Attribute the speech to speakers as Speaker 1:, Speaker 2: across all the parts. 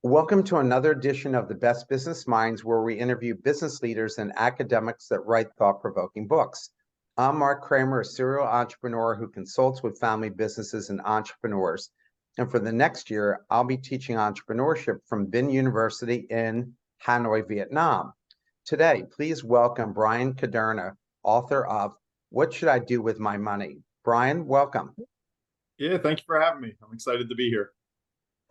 Speaker 1: Welcome to another edition of the Best Business Minds, where we interview business leaders and academics that write thought-provoking books. I'm Marc Kramer, a serial entrepreneur who consults with family businesses and entrepreneurs. And for the next year, I'll be teaching entrepreneurship from Vinh University in Hanoi, Vietnam. Today, please welcome Bryan Kuderna, author of What Should I Do with My Money? Bryan, welcome.
Speaker 2: Yeah, thank you for having me. I'm excited to be here.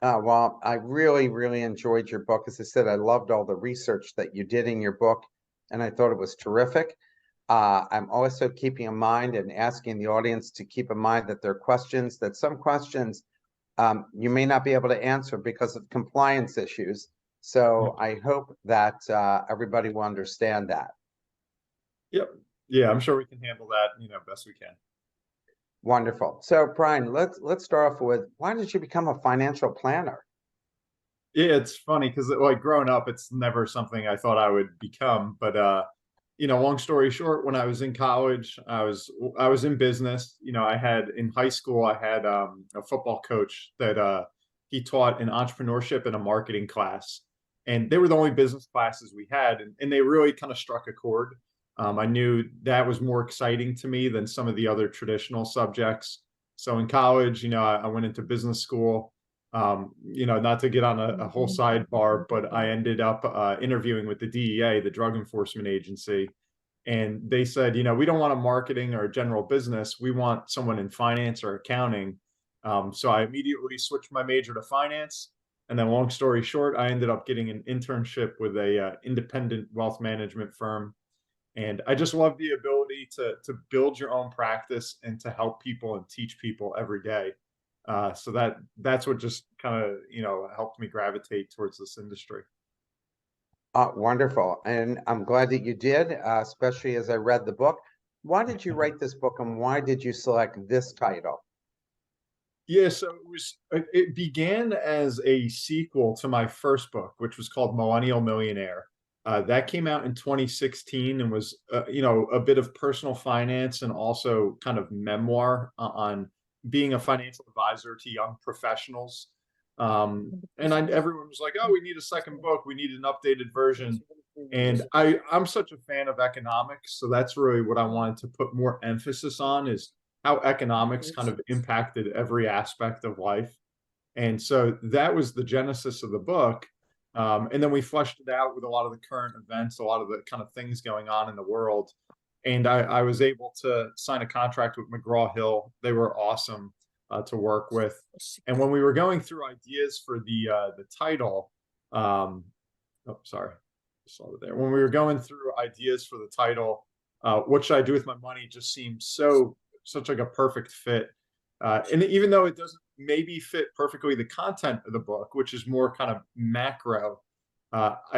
Speaker 1: Well, I really enjoyed your book. As I said, I loved all the research that you did in your book, and I thought it was terrific. I'm also keeping in mind and asking the audience to keep in mind that there are questions, that some questions you may not be able to answer because of compliance issues. So I hope that everybody will understand that.
Speaker 2: Yep. Yeah, I'm sure we can handle that, best we can.
Speaker 1: Wonderful. So, Bryan, let's start off with, why did you become a financial planner?
Speaker 2: Yeah, it's funny because like growing up, it's never something I thought I would become. But long story short, when I was in college, I was in business. I had in high school, I had a football coach that he taught an entrepreneurship and a marketing class. And they were the only business classes we had, and they really kind of struck a chord. I knew that was more exciting to me than some of the other traditional subjects. So in college, I went into business school. Not to get on a whole sidebar, but I ended up interviewing with the DEA, the Drug Enforcement Agency. And they said, we don't want a marketing or a general business. We want someone in finance or accounting. So I immediately switched my major to finance. And then long story short, I ended up getting an internship with a independent wealth management firm. And I just love the ability to build your own practice and to help people and teach people every day. So that's what just kind of helped me gravitate towards this industry.
Speaker 1: Wonderful. And I'm glad that you did, especially as I read the book. Why did you write this book, and why did you select this title?
Speaker 2: Yeah, so it began as a sequel to my first book, which was called Millennial Millionaire. That came out in 2016 and was a bit of personal finance and also kind of memoir on being a financial advisor to young professionals. And everyone was like, "Oh, we need a second book. We need an updated version." And I'm such a fan of economics, so that's really what I wanted to put more emphasis on, is how economics kind of impacted every aspect of life. And so that was the genesis of the book. And then we fleshed it out with a lot of the current events, a lot of the kind of things going on in the world. And I was able to sign a contract with McGraw-Hill. They were awesome to work with. And when we were going through ideas for the title, oh, sorry, I saw it there. When we were going through ideas for the title, What Should I Do with My Money just seemed such like a perfect fit. And even though it doesn't maybe fit perfectly the content of the book, which is more kind of macro,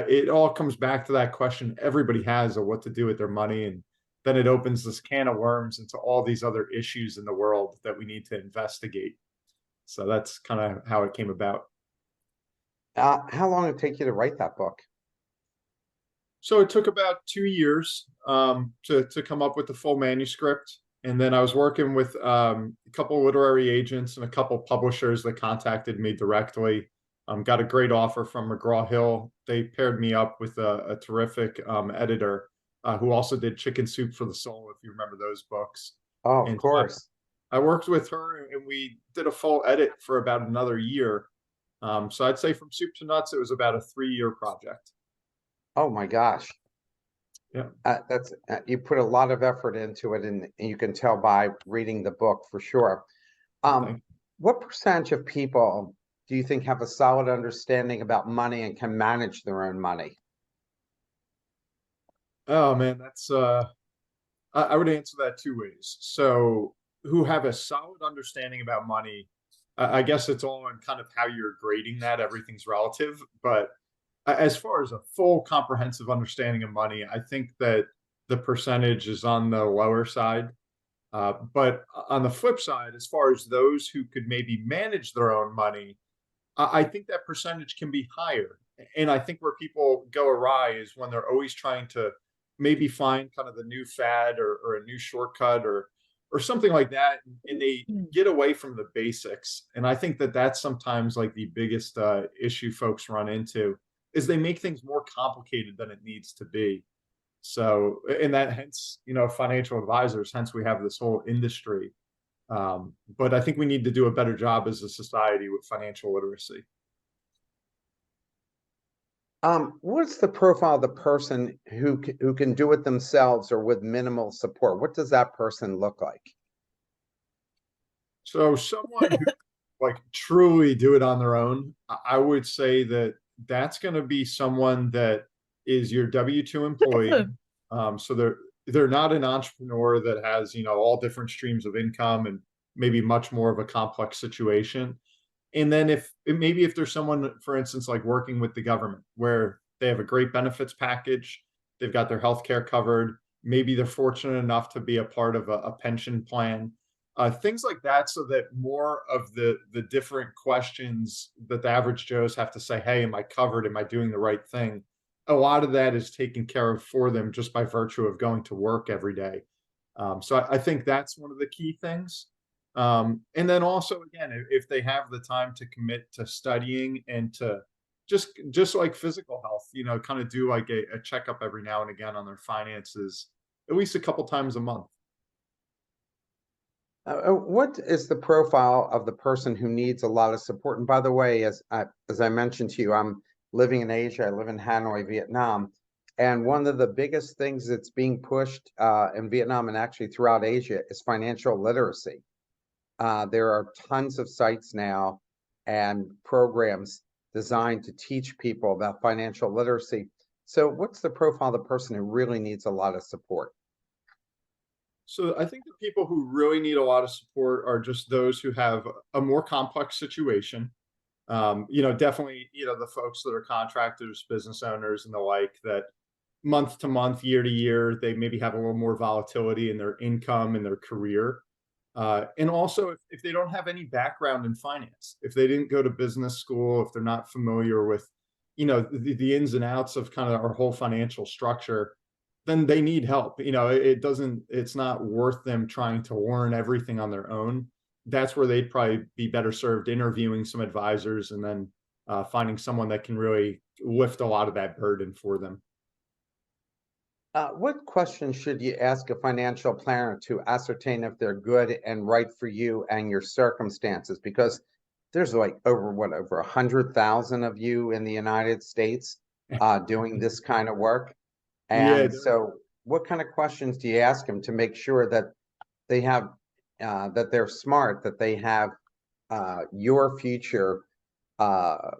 Speaker 2: it all comes back to that question everybody has of what to do with their money. And then it opens this can of worms into all these other issues in the world that we need to investigate. So that's kind of how it came about.
Speaker 1: How long did it take you to write that book?
Speaker 2: So it took about 2 years to come up with the full manuscript. And then I was working with a couple of literary agents and a couple of publishers that contacted me directly. Got a great offer from McGraw-Hill. They paired me up with a terrific editor who also did Chicken Soup for the Soul, if you remember those books.
Speaker 1: Oh, of
Speaker 2: And
Speaker 1: course.
Speaker 2: I worked with her, and we did a full edit for about another year. So I'd say from soup to nuts, it was about a 3-year project.
Speaker 1: Oh my gosh.
Speaker 2: Yeah.
Speaker 1: That's you put a lot of effort into it, and you can tell by reading the book for sure.
Speaker 2: Thank
Speaker 1: What percentage of people do you think have a solid understanding about money and can manage their own money?
Speaker 2: Oh man, that's I would answer that two ways. So who have a solid understanding about money, I guess it's all in kind of how you're grading that. Everything's relative. But as far as a full comprehensive understanding of money, I think that the percentage is on the lower side. But on the flip side, as far as those who could maybe manage their own money, I think that percentage can be higher. And I think where people go awry is when they're always trying to maybe find kind of the new fad or a new shortcut, or or something like that, and they get away from the basics. And I think that that's sometimes like the biggest issue folks run into, is they make things more complicated than it needs to be. So, and that hence, financial advisors, hence we have this whole industry. But I think we need to do a better job as a society with financial literacy.
Speaker 1: What's the profile of the person who can do it themselves or with minimal support? What does that person look like?
Speaker 2: So someone who like truly do it on their own, I would say that that's going to be someone that is your W-2 employee. So they're not an entrepreneur that has, all different streams of income and maybe much more of a complex situation. And then if there's someone, for instance, like working with the government, where they have a great benefits package, they've got their health care covered, maybe they're fortunate enough to be a part of a pension plan, things like that, so that more of the different questions that the average Joes have to say, hey, am I covered? Am I doing the right thing? A lot of that is taken care of for them just by virtue of going to work every day. So I think that's one of the key things. And then also, again, if they have the time to commit to studying and to just like physical health, kind of do like a checkup every now and again on their finances, at least a couple times a month.
Speaker 1: What is the profile of the person who needs a lot of support? And by the way, as I mentioned to you, I'm living in Asia. I live in Hanoi, Vietnam. And one of the biggest things that's being pushed in Vietnam and actually throughout Asia is financial literacy. There are tons of sites now and programs designed to teach people about financial literacy. So what's the profile of the person who really needs a lot of support?
Speaker 2: So I think the people who really need a lot of support are just those who have a more complex situation. Definitely, the folks that are contractors, business owners, and the like, that month to month, year to year, they maybe have a little more volatility in their income and their career. And also, if they don't have any background in finance, if they didn't go to business school, if they're not familiar with, the ins and outs of kind of our whole financial structure, then they need help. It's not worth them trying to learn everything on their own. That's where they'd probably be better served interviewing some advisors, and then finding someone that can really lift a lot of that burden for them.
Speaker 1: What questions should you ask a financial planner to ascertain if they're good and right for you and your circumstances? Because there's like over 100,000 of you in the United States doing this kind of work.
Speaker 2: Yeah,
Speaker 1: And so what kind of questions do you ask them to make sure that they have, that they're smart, that they have your future, that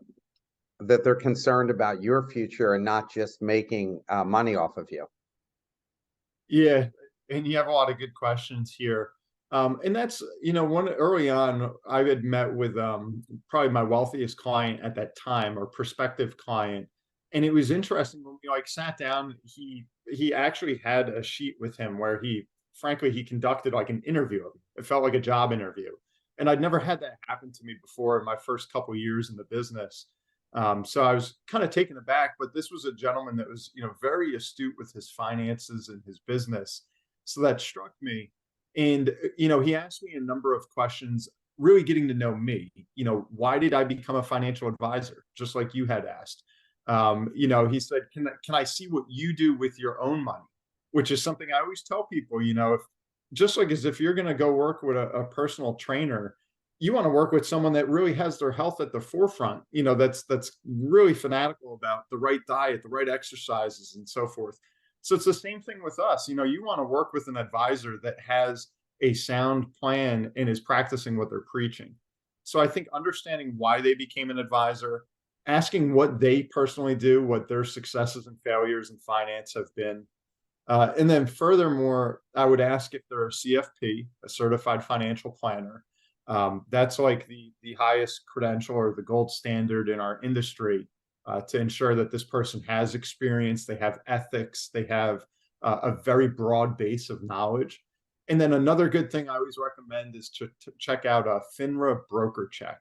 Speaker 1: they're concerned about your future and not just making money off of you?
Speaker 2: yeah, and you have a lot of good questions here. And that's, one early on, I had met with probably my wealthiest client at that time, or prospective client. And it was interesting when we like sat down, he actually had a sheet with him where he conducted like an interview. It felt like a job interview. And I'd never had that happen to me before in my first couple of years in the business. So I was kind of taken aback, but this was a gentleman that was, very astute with his finances and his business. So that struck me. And, he asked me a number of questions, really getting to know me. Why did I become a financial advisor? Just like you had asked. He said, can I see what you do with your own money? Which is something I always tell people, if just like as if you're going to go work with a personal trainer, you want to work with someone that really has their health at the forefront, that's really fanatical about the right diet, the right exercises, and so forth. So it's the same thing with us. You want to work with an advisor that has a sound plan and is practicing what they're preaching. So I think understanding why they became an advisor, asking what they personally do, what their successes and failures in finance have been. And then furthermore, I would ask if they're a CFP, a certified financial planner. That's like the highest credential or the gold standard in our industry, to ensure that this person has experience, they have ethics, they have a very broad base of knowledge. And then another good thing I always recommend is to check out a FINRA broker check.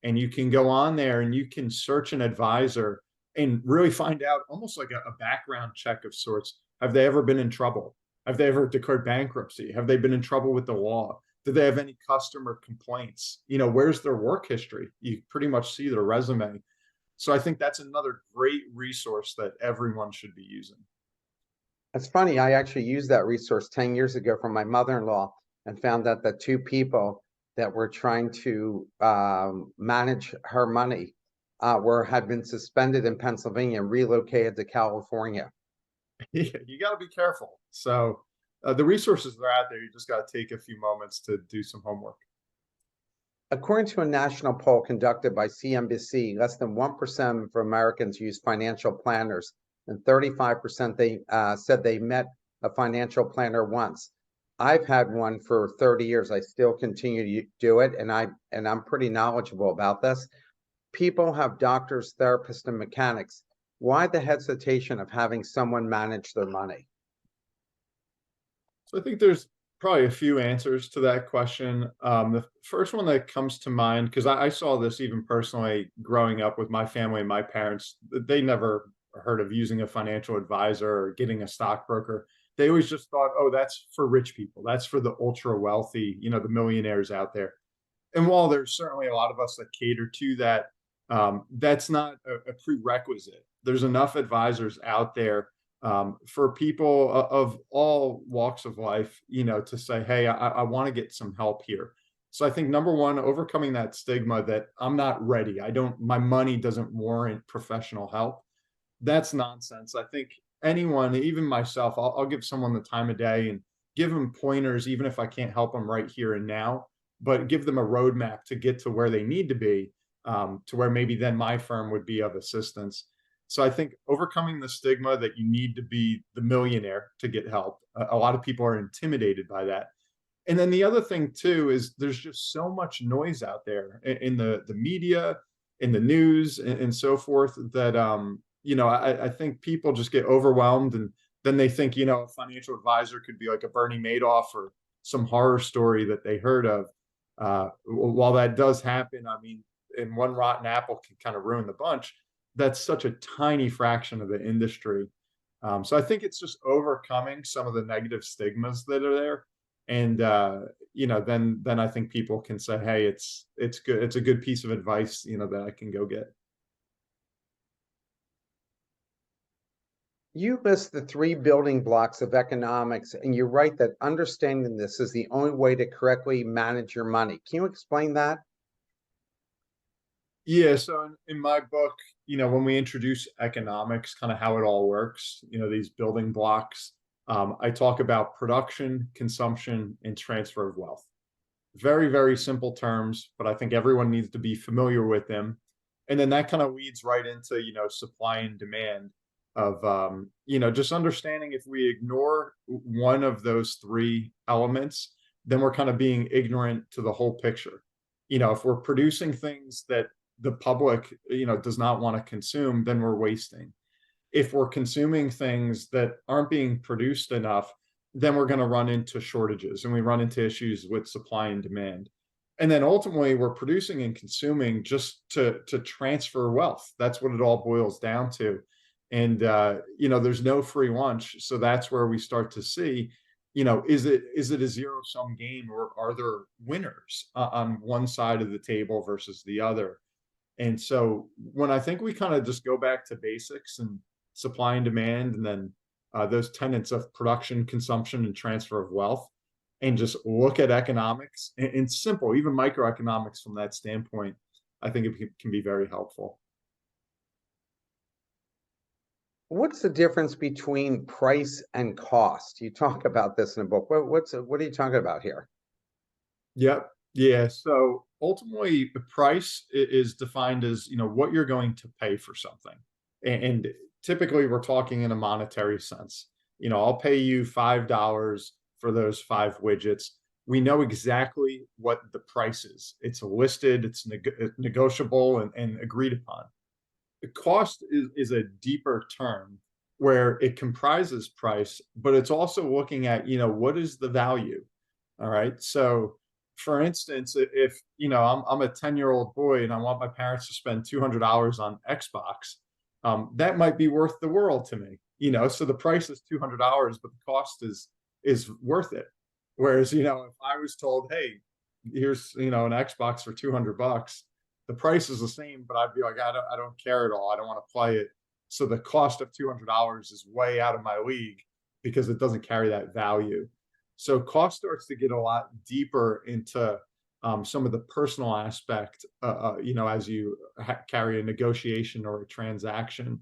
Speaker 2: And you can go on there and you can search an advisor and really find out, almost like a background check of sorts. Have they ever been in trouble? Have they ever declared bankruptcy? Have they been in trouble with the law? Do they have any customer complaints? Where's their work history? You pretty much see their resume. So I think that's another great resource that everyone should be using.
Speaker 1: It's funny, I actually used that resource 10 years ago from my mother-in-law and found out that two people that were trying to manage her money had been suspended in Pennsylvania and relocated to California.
Speaker 2: Yeah, you got to be careful. So the resources are out there. You just got to take a few moments to do some homework.
Speaker 1: According to a national poll conducted by CNBC, less than 1% of Americans use financial planners, and 35% said they met a financial planner once. I've had one for 30 years. I still continue to do it, and I'm pretty knowledgeable about this. People have doctors, therapists, and mechanics. Why the hesitation of having someone manage their money?
Speaker 2: So I think there's probably a few answers to that question. The first one that comes to mind, because I saw this even personally growing up with my family and my parents, they never heard of using a financial advisor or getting a stockbroker. They always just thought, oh, that's for rich people. That's for the ultra wealthy, the millionaires out there. And while there's certainly a lot of us that cater to that, that's not a prerequisite. There's enough advisors out there for people of all walks of life, to say, hey, I want to get some help here. So I think number one, overcoming that stigma that I'm not ready. My money doesn't warrant professional help. That's nonsense. I think anyone, even myself, I'll give someone the time of day and give them pointers, even if I can't help them right here and now, but give them a roadmap to get to where they need to be, to where maybe then my firm would be of assistance. So I think overcoming the stigma that you need to be the millionaire to get help. A lot of people are intimidated by that. And then the other thing too is there's just so much noise out there in the media, in the news, and so forth that I think people just get overwhelmed, and then they think a financial advisor could be like a Bernie Madoff or some horror story that they heard of. While that does happen, I mean, and one rotten apple can kind of ruin the bunch. That's such a tiny fraction of the industry. So I think it's just overcoming some of the negative stigmas that are there. And then I think people can say, hey, it's good. It's a good piece of advice, that I can go get.
Speaker 1: You list the three building blocks of economics, and you write that understanding this is the only way to correctly manage your money. Can you explain that?
Speaker 2: Yeah, so in my book, when we introduce economics, kind of how it all works, these building blocks, I talk about production, consumption, and transfer of wealth. Very, very simple terms, but I think everyone needs to be familiar with them. And then that kind of leads right into, supply and demand of, just understanding if we ignore one of those three elements, then we're kind of being ignorant to the whole picture. If we're producing things that the public, does not want to consume, then we're wasting. If we're consuming things that aren't being produced enough, then we're going to run into shortages, and we run into issues with supply and demand. And then ultimately we're producing and consuming just to transfer wealth. That's what it all boils down to. And there's no free lunch. So that's where we start to see, is it a zero sum game, or are there winners on one side of the table versus the other? And so when I think we kind of just go back to basics and supply and demand, and then those tenets of production, consumption, and transfer of wealth, and just look at economics and simple, even microeconomics from that standpoint, I think it can be very helpful.
Speaker 1: What's the difference between price and cost? You talk about this in a book. What are you talking about here?
Speaker 2: Yep. Yeah. So ultimately, the price is defined as what you're going to pay for something, and typically we're talking in a monetary sense. I'll pay you $5 for those 5 widgets. We know exactly what the price is. It's listed. It's negotiable and agreed upon. The cost is a deeper term where it comprises price, but it's also looking at what is the value. All right. So for instance, if I'm a 10-year-old boy and I want my parents to spend $200 on Xbox, that might be worth the world to me. So the price is $200, but the cost is is worth it. Whereas, if I was told, hey, here's, an Xbox for $200, the price is the same, but I'd be like, I don't care at all. I don't want to play it. So the cost of $200 is way out of my league because it doesn't carry that value. So cost starts to get a lot deeper into some of the personal aspect, as you carry a negotiation or a transaction.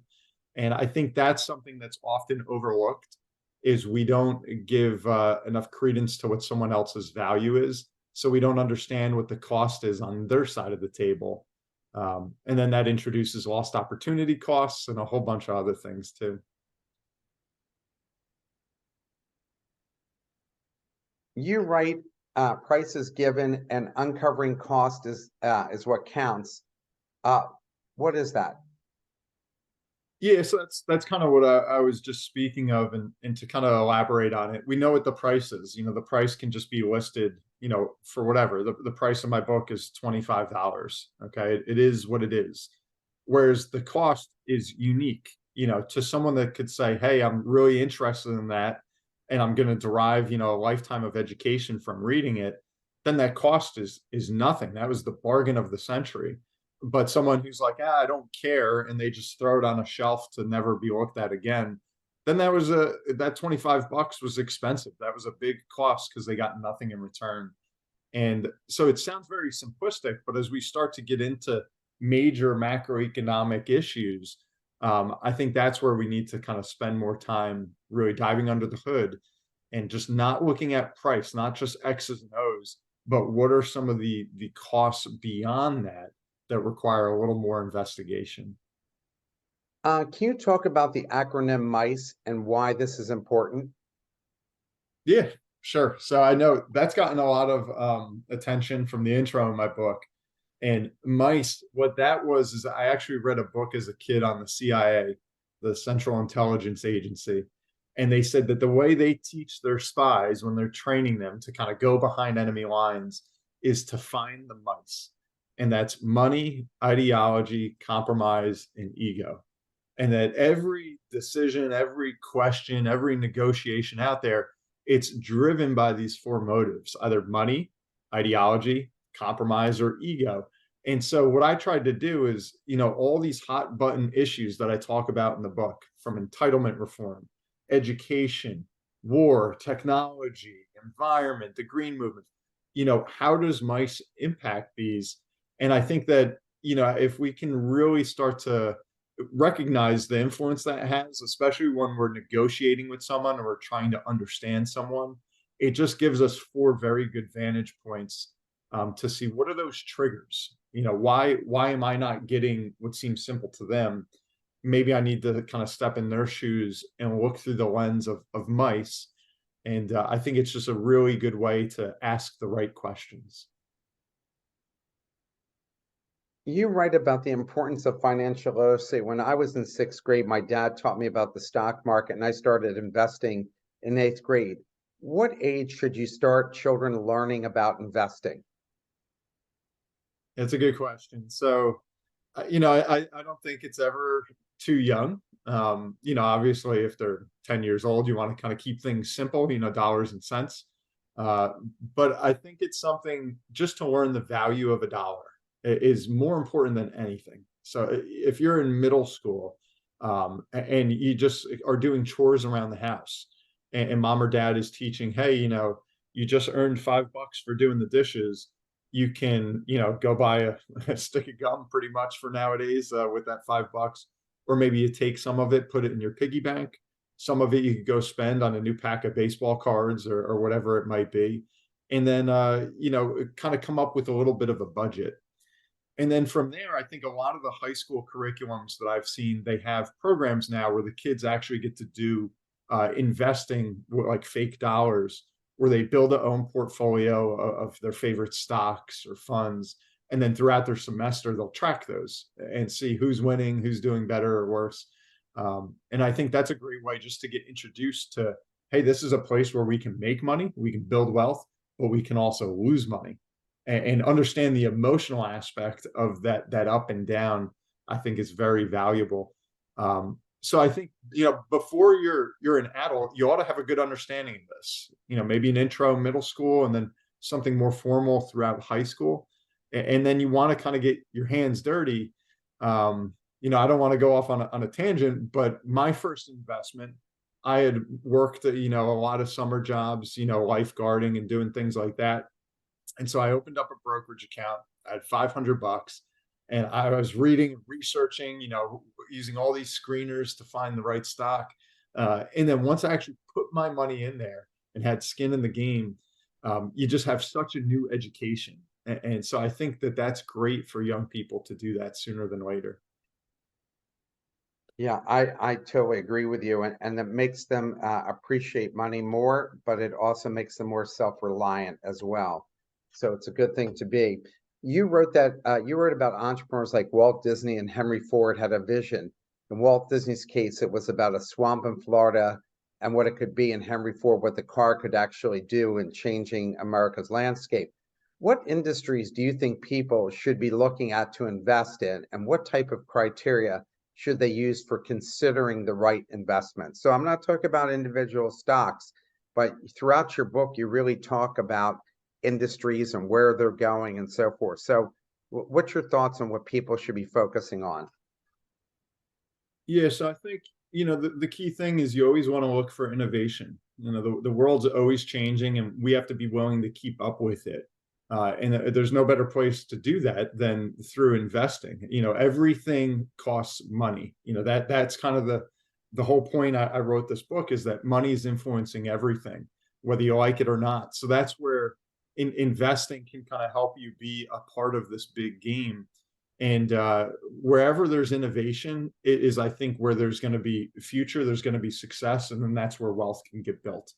Speaker 2: And I think that's something that's often overlooked is we don't give enough credence to what someone else's value is. So we don't understand what the cost is on their side of the table. And then that introduces lost opportunity costs and a whole bunch of other things too.
Speaker 1: You write price is given and uncovering cost is what counts. What is that?
Speaker 2: Yeah, so that's kind of what I was just speaking of, and to kind of elaborate on it, we know what the price is. The price can just be listed, for whatever. The price of my book is $25. Okay, it is what it is. Whereas the cost is unique, to someone that could say, "Hey, I'm really interested in that, and I'm going to derive, a lifetime of education from reading it." Then that cost is nothing. That was the bargain of the century. But someone who's like, I don't care, and they just throw it on a shelf to never be looked at again, then that $25 was expensive. That was a big cost because they got nothing in return. And so it sounds very simplistic, but as we start to get into major macroeconomic issues, I think that's where we need to kind of spend more time really diving under the hood and just not looking at price, not just X's and O's, but what are some of the costs beyond that require a little more investigation.
Speaker 1: Can you talk about the acronym MICE and why this is important?
Speaker 2: Yeah, sure. So I know that's gotten a lot of attention from the intro in my book. And MICE, what that was is I actually read a book as a kid on the CIA, the Central Intelligence Agency. And they said that the way they teach their spies when they're training them to kind of go behind enemy lines is to find the mice. And that's money, ideology, compromise, and ego. And that every decision, every question, every negotiation out there, it's driven by these four motives, either money, ideology, compromise, or ego. And so what I tried to do is, all these hot button issues that I talk about in the book, from entitlement reform, education, war, technology, environment, the green movement, how does MICE impact these? And I think that, if we can really start to recognize the influence that has, especially when we're negotiating with someone or we're trying to understand someone, it just gives us four very good vantage points to see what are those triggers. Why am I not getting what seems simple to them? Maybe I need to kind of step in their shoes and look through the lens of MICE. And I think it's just a really good way to ask the right questions.
Speaker 1: You write about the importance of financial literacy. When I was in sixth grade, my dad taught me about the stock market and I started investing in eighth grade. What age should you start children learning about investing?
Speaker 2: It's a good question. So, I don't think it's ever too young. Obviously, if they're 10 years old, you want to kind of keep things simple, dollars and cents. Uh, but I think it's something just to learn the value of a dollar is more important than anything. So if you're in middle school and you just are doing chores around the house and mom or dad is teaching, hey, you just earned $5 for doing the dishes. You can, go buy a stick of gum pretty much for nowadays with that $5. Or maybe you take some of it, put it in your piggy bank. Some of it you could go spend on a new pack of baseball cards or whatever it might be. And then, kind of come up with a little bit of a budget. And then from there, I think a lot of the high school curriculums that I've seen, they have programs now where the kids actually get to do investing like fake dollars, where they build their own portfolio of their favorite stocks or funds. And then throughout their semester, they'll track those and see who's winning, who's doing better or worse. And I think that's a great way just to get introduced to, hey, this is a place where we can make money, we can build wealth, but we can also lose money and understand the emotional aspect of that up and down. I think is very valuable. So I think, before you're an adult, you ought to have a good understanding of this. Maybe an intro, middle school, and then something more formal throughout high school. And then you want to kind of get your hands dirty. I don't want to go off on a tangent, but my first investment, I had worked, a lot of summer jobs, lifeguarding and doing things like that. And so I opened up a brokerage account. I had $500, and I was reading, researching, using all these screeners to find the right stock. And then once I actually put my money in there and had skin in the game, you just have such a new education. And so I think that that's great for young people to do that sooner than later.
Speaker 1: Yeah, I totally agree with you. And it makes them appreciate money more, but it also makes them more self-reliant as well. So it's a good thing to be. You wrote about entrepreneurs like Walt Disney and Henry Ford had a vision. In Walt Disney's case, it was about a swamp in Florida and what it could be. In Henry Ford, what the car could actually do in changing America's landscape. What industries do you think people should be looking at to invest in, and what type of criteria should they use for considering the right investment? So I'm not talking about individual stocks, but throughout your book, you really talk about industries and where they're going and so forth. So what's your thoughts on what people should be focusing on?
Speaker 2: Yeah, so I think, the key thing is you always want to look for innovation. The world's always changing, and we have to be willing to keep up with it. And there's no better place to do that than through investing. Everything costs money. That's kind of the whole point I wrote this book, is that money is influencing everything, whether you like it or not. So that's where investing can kind of help you be a part of this big game. And wherever there's innovation, it is, I think, where there's going to be future, there's going to be success, and then that's where wealth can get built.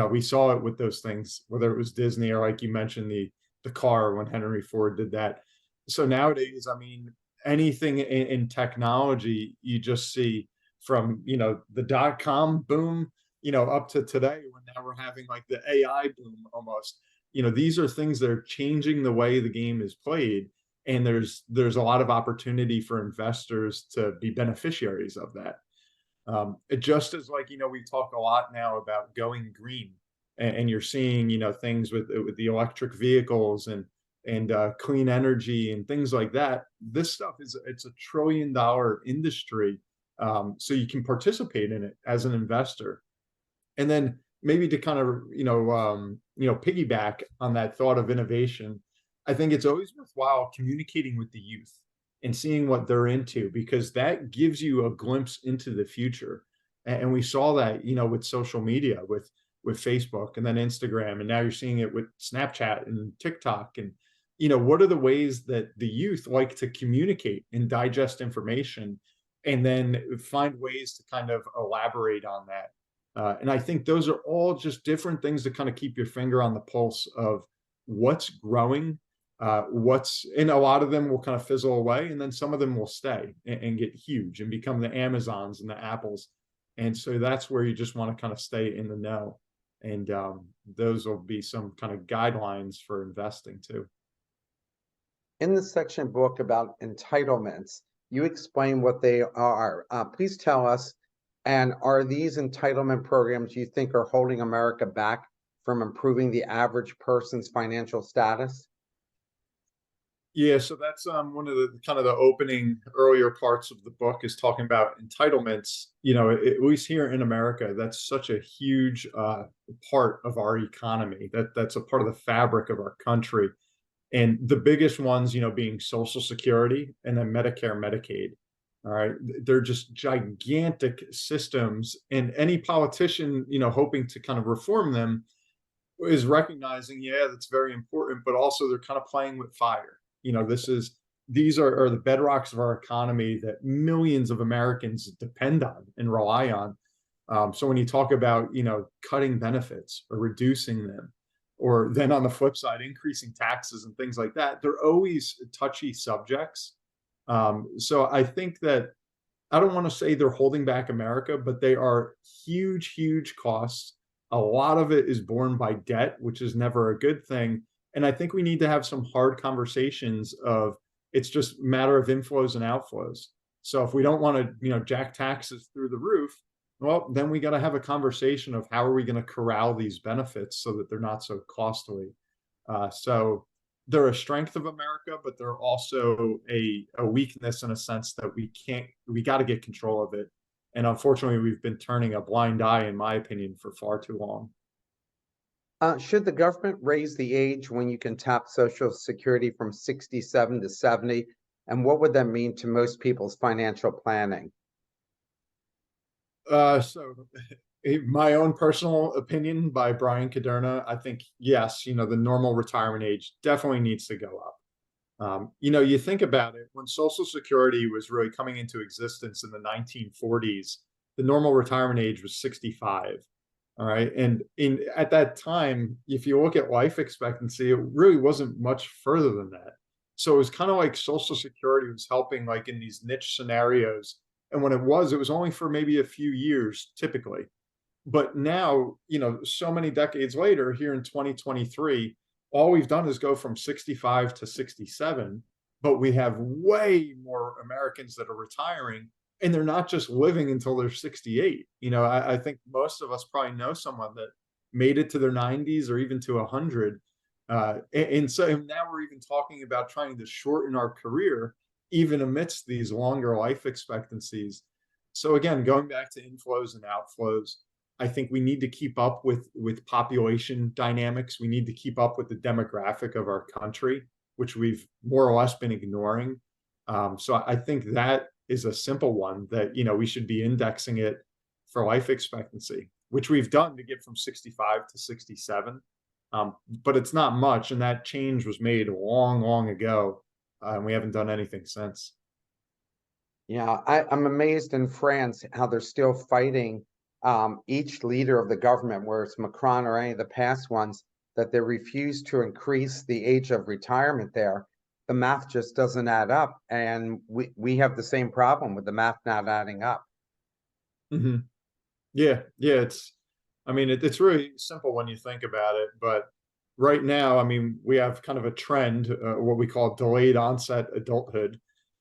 Speaker 2: We saw it with those things, whether it was Disney or, like you mentioned, the car, when Henry Ford did that. So nowadays, I mean, anything in technology, you just see from, the dot-com boom, up to today, when now we're having like the AI boom almost. These are things that are changing the way the game is played, and there's a lot of opportunity for investors to be beneficiaries of that. Just as, like, we talk a lot now about going green, and you're seeing, things with the electric vehicles and clean energy and things like that. This stuff it's $1 trillion industry, so you can participate in it as an investor. And then maybe to kind of, piggyback on that thought of innovation, I think it's always worthwhile communicating with the youth and seeing what they're into, because that gives you a glimpse into the future. And we saw that, with social media, with Facebook and then Instagram, and now you're seeing it with Snapchat and TikTok. And, what are the ways that the youth like to communicate and digest information, and then find ways to kind of elaborate on that. And I think those are all just different things to kind of keep your finger on the pulse of what's growing, and a lot of them will kind of fizzle away, and then some of them will stay and get huge and become the Amazons and the Apples. And so that's where you just want to kind of stay in the know. And those will be some kind of guidelines for investing too.
Speaker 1: In the section book about entitlements, you explain what they are. Please tell us, and are these entitlement programs you think are holding America back from improving the average person's financial status?
Speaker 2: Yeah, so that's one of the kind of the opening earlier parts of the book, is talking about entitlements. At least here in America, that's such a huge part of our economy. That's a part of the fabric of our country. And the biggest ones, being Social Security and then Medicare, Medicaid. All right, they're just gigantic systems, and any politician, hoping to kind of reform them, is recognizing, yeah, that's very important, but also they're kind of playing with fire. These are the bedrocks of our economy that millions of Americans depend on and rely on. So when you talk about, cutting benefits or reducing them, or then on the flip side, increasing taxes and things like that, they're always touchy subjects. So I think that, I don't want to say they're holding back America, but they are huge, huge costs. A lot of it is borne by debt, which is never a good thing. And I think we need to have some hard conversations of, it's just a matter of inflows and outflows. So if we don't want to, jack taxes through the roof, well, then we got to have a conversation of how are we going to corral these benefits so that they're not so costly. So they're a strength of America, but they're also a weakness in a sense that we got to get control of it. And unfortunately, we've been turning a blind eye, in my opinion, for far too long.
Speaker 1: Should the government raise the age when you can tap Social Security from 67 to 70? And what would that mean to most people's financial planning?
Speaker 2: So my own personal opinion by Bryan Kuderna, I think, yes, the normal retirement age definitely needs to go up. You think about it, when Social Security was really coming into existence in the 1940s, the normal retirement age was 65. All right. And at that time, if you look at life expectancy, it really wasn't much further than that. So it was kind of like Social Security was helping, like in these niche scenarios. And when it was only for maybe a few years typically. But now, so many decades later, here in 2023, all we've done is go from 65 to 67, but we have way more Americans that are retiring, and they're not just living until they're 68. I think most of us probably know someone that made it to their 90s or even to 100. And so now we're even talking about trying to shorten our career, even amidst these longer life expectancies. So again, going back to inflows and outflows, I think we need to keep up with population dynamics. We need to keep up with the demographic of our country, which we've more or less been ignoring. So I think that is a simple one that we should be indexing it for life expectancy, which we've done to get from 65 to 67. But it's not much, and that change was made long, long ago, and we haven't done anything since.
Speaker 1: Yeah, I'm amazed in France how they're still fighting each leader of the government, whether it's Macron or any of the past ones, that they refuse to increase the age of retirement there. The math just doesn't add up. And we have the same problem with the math not adding up.
Speaker 2: Hmm. Yeah, yeah. It's really simple when you think about it. But right now, we have kind of a trend, what we call delayed onset adulthood,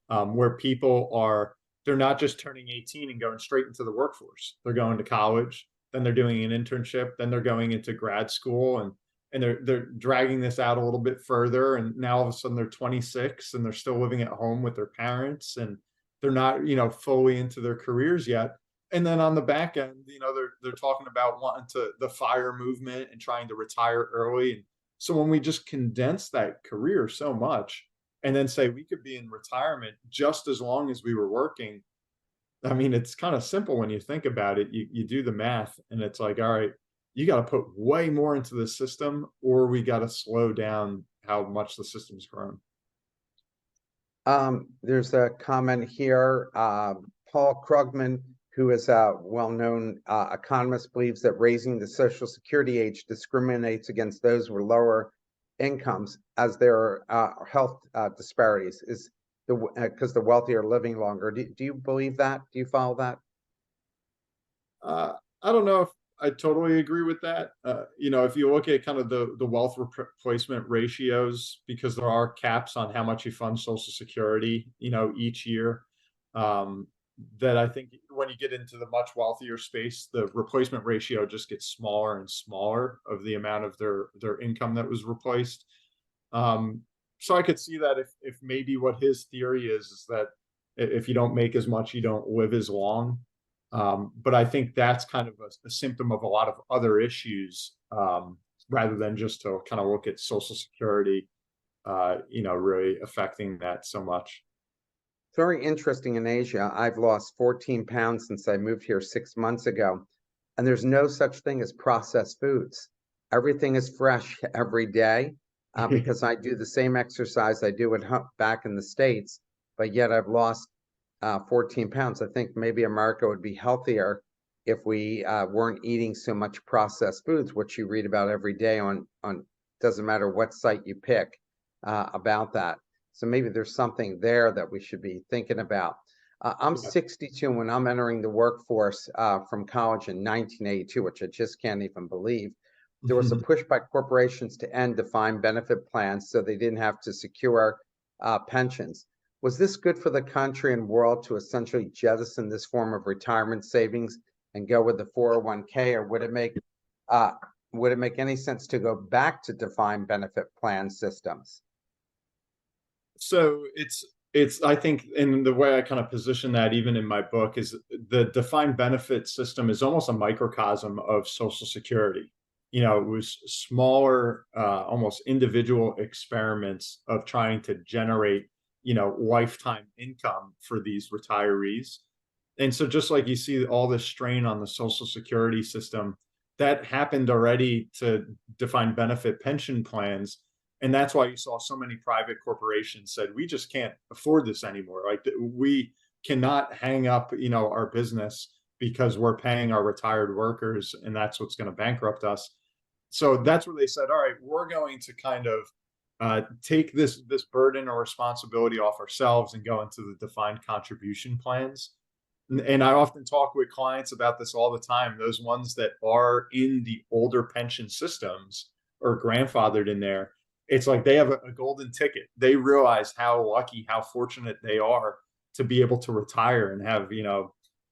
Speaker 2: where they're not just turning 18 and going straight into the workforce. They're going to college, then they're doing an internship, then they're going into grad school, and they're dragging this out a little bit further. And now all of a sudden they're 26 and they're still living at home with their parents, and they're not, fully into their careers yet. And then on the back end, they're talking about wanting the fire movement and trying to retire early. And so when we just condense that career so much and then say we could be in retirement just as long as we were working, it's kind of simple when you think about it. You do the math and it's like, all right, you got to put way more into the system, or we got to slow down how much the system's grown.
Speaker 1: There's a comment here. Paul Krugman, who is a well-known economist, believes that raising the Social Security age discriminates against those with lower incomes, as there are health disparities. Is because the wealthy are living longer. Do you believe that? Do you follow that?
Speaker 2: I don't know if I totally agree with that. If you look at kind of the wealth replacement ratios, because there are caps on how much you fund Social Security, each year, that I think when you get into the much wealthier space, the replacement ratio just gets smaller and smaller of the amount of their income that was replaced. So I could see that if maybe what his theory is that if you don't make as much, you don't live as long. But I think that's kind of a symptom of a lot of other issues, rather than just to kind of look at Social Security, really affecting that so much.
Speaker 1: Very interesting in Asia. I've lost 14 pounds since I moved here 6 months ago, and there's no such thing as processed foods. Everything is fresh every day because I do the same exercise I do back in the States, but yet I've lost 14 pounds. I think maybe America would be healthier if we weren't eating so much processed foods, which you read about every day on doesn't matter what site you pick about that. So maybe there's something there that we should be thinking about. I'm
Speaker 2: Yeah.
Speaker 1: 62 when I'm entering the workforce from college in 1982, which I just can't even believe. There was a push by corporations to end defined benefit plans so they didn't have to secure pensions. Was this good for the country and world to essentially jettison this form of retirement savings and go with the 401k, or uh, would it make any sense to go back to defined benefit plan systems?
Speaker 2: So it's I think, in the way I kind of position that even in my book, is the defined benefit system is almost a microcosm of Social Security. It was smaller, almost individual experiments of trying to generate, lifetime income for these retirees. And so just like you see all this strain on the Social Security system, that happened already to defined benefit pension plans. And that's why you saw so many private corporations said, we just can't afford this anymore. Like, we cannot hang up, our business because we're paying our retired workers, and that's what's going to bankrupt us. So that's where they said, all right, we're going to kind of take this burden or responsibility off ourselves and go into the defined contribution plans. And I often talk with clients about this all the time. Those ones that are in the older pension systems or grandfathered in there, it's like they have a golden ticket. They realize how lucky, how fortunate they are to be able to retire and have,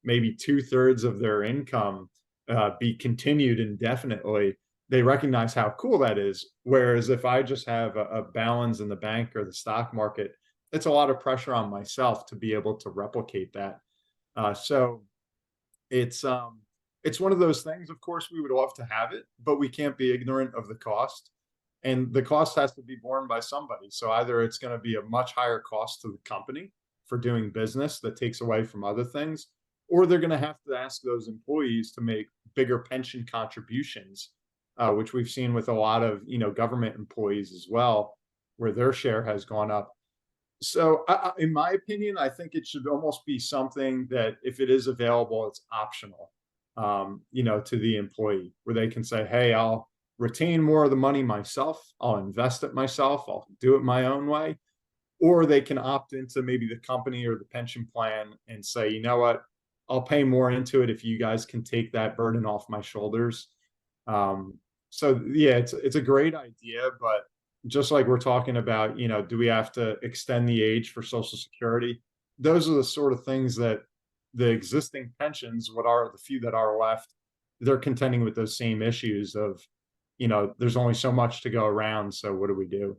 Speaker 2: maybe 2/3 of their income be continued indefinitely. They recognize how cool that is. Whereas if I just have a balance in the bank or the stock market, it's a lot of pressure on myself to be able to replicate that. So it's one of those things. Of course, we would love to have it, but we can't be ignorant of the cost, and the cost has to be borne by somebody. So either it's going to be a much higher cost to the company for doing business that takes away from other things, or they're going to have to ask those employees to make bigger pension contributions, which we've seen with a lot of government employees as well, where their share has gone up. So, in my opinion, I think it should almost be something that, if it is available, it's optional, to the employee, where they can say, "Hey, I'll retain more of the money myself. I'll invest it myself. I'll do it my own way." Or they can opt into maybe the company or the pension plan and say, "You know what? I'll pay more into it if you guys can take that burden off my shoulders." So yeah, it's a great idea, but just like we're talking about, do we have to extend the age for Social Security? Those are the sort of things that the existing pensions, what are the few that are left, they're contending with those same issues of, there's only so much to go around. So what do we do?